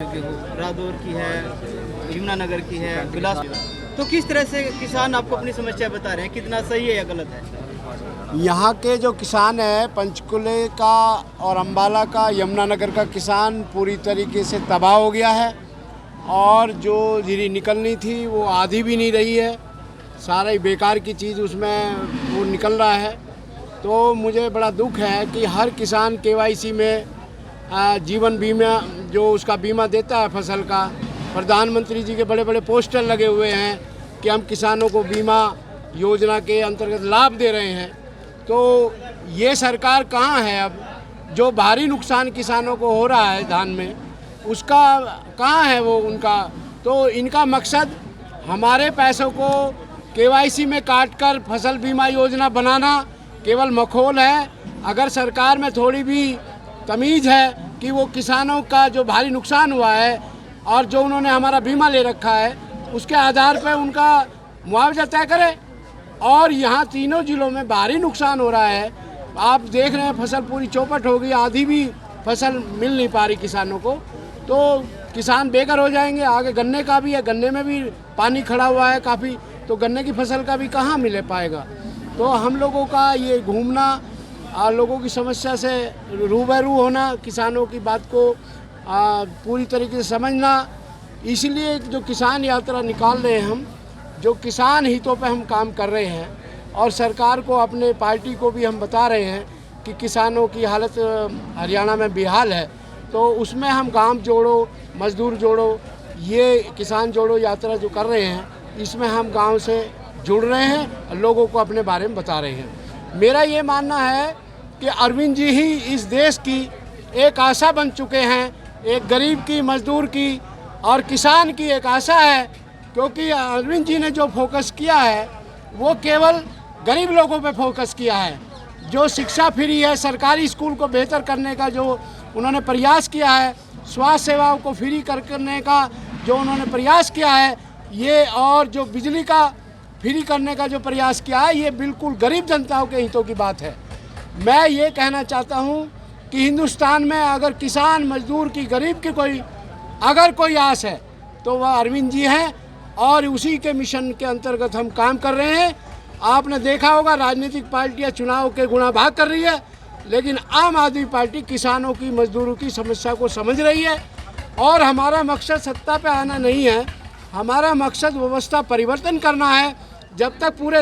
की हो, रादौर की है, यमुनानगर की है, बिलासपुर, तो किस तरह से किसान आपको अपनी समस्या बता रहे हैं, कितना सही है या गलत है? यहाँ के जो किसान है, पंचकुले का और अम्बाला का, यमुनानगर का किसान पूरी तरीके से तबाह हो गया है और जो जीरी निकलनी थी वो आधी भी नहीं रही है, सारा ही बेकार की चीज़ उसमें वो निकल रहा है। तो मुझे बड़ा दुख है कि हर किसान केवाईसी में जीवन बीमा जो उसका बीमा देता है फसल का, प्रधानमंत्री जी के बड़े बड़े पोस्टर लगे हुए हैं कि हम किसानों को बीमा योजना के अंतर्गत लाभ दे रहे हैं। तो ये सरकार कहाँ है अब? जो भारी नुकसान किसानों को हो रहा है धान में, उसका कहाँ है वो उनका? तो इनका मकसद हमारे पैसों को केवाईसी में काटकर फसल बीमा योजना बनाना केवल मखौल है। अगर सरकार में थोड़ी भी तमीज़ है कि वो किसानों का जो भारी नुकसान हुआ है और जो उन्होंने हमारा बीमा ले रखा है उसके आधार पर उनका मुआवजा तय करे। और यहाँ तीनों ज़िलों में भारी नुकसान हो रहा है, आप देख रहे हैं फसल पूरी चौपट हो गई, आधी भी फसल मिल नहीं पा रही किसानों को, तो किसान बेघर हो जाएंगे। आगे गन्ने का भी है, गन्ने में भी पानी खड़ा हुआ है काफ़ी, तो गन्ने की फसल का भी कहाँ मिले पाएगा। तो हम लोगों का ये घूमना, लोगों की समस्या से रूबरू होना, किसानों की बात को पूरी तरीके से समझना, इसलिए जो किसान यात्रा निकाल रहे हैं हम, जो किसान हितों पे हम काम कर रहे हैं और सरकार को, अपने पार्टी को भी हम बता रहे हैं कि किसानों की हालत हरियाणा में बेहाल है। तो उसमें हम गांव जोड़ो मजदूर जोड़ो, ये किसान जोड़ो यात्रा जो कर रहे हैं, इसमें हम गांव से जुड़ रहे हैं और लोगों को अपने बारे में बता रहे हैं। मेरा ये मानना है कि अरविंद जी ही इस देश की एक आशा बन चुके हैं, एक गरीब की, मजदूर की और किसान की एक आशा है, क्योंकि अरविंद जी ने जो फोकस किया है वो केवल गरीब लोगों पे फोकस किया है। जो शिक्षा फ्री है, सरकारी स्कूल को बेहतर करने का जो उन्होंने प्रयास किया है, स्वास्थ्य सेवाओं को फ्री करने का जो उन्होंने प्रयास किया है, ये और जो बिजली का फ्री करने का जो प्रयास किया है, ये बिल्कुल गरीब जनताओं के हितों की बात है। मैं ये कहना चाहता हूँ कि हिंदुस्तान में अगर किसान, मजदूर की, गरीब की अगर कोई आस है तो वह अरविंद जी हैं और उसी के मिशन के अंतर्गत हम काम कर रहे हैं। आपने देखा होगा राजनीतिक पार्टियां चुनाव के गुणा भाग कर रही है, लेकिन आम आदमी पार्टी किसानों की, मजदूरों की समस्या को समझ रही है। और हमारा मकसद सत्ता पे आना नहीं है, हमारा मकसद व्यवस्था परिवर्तन करना है। जब तक पूरे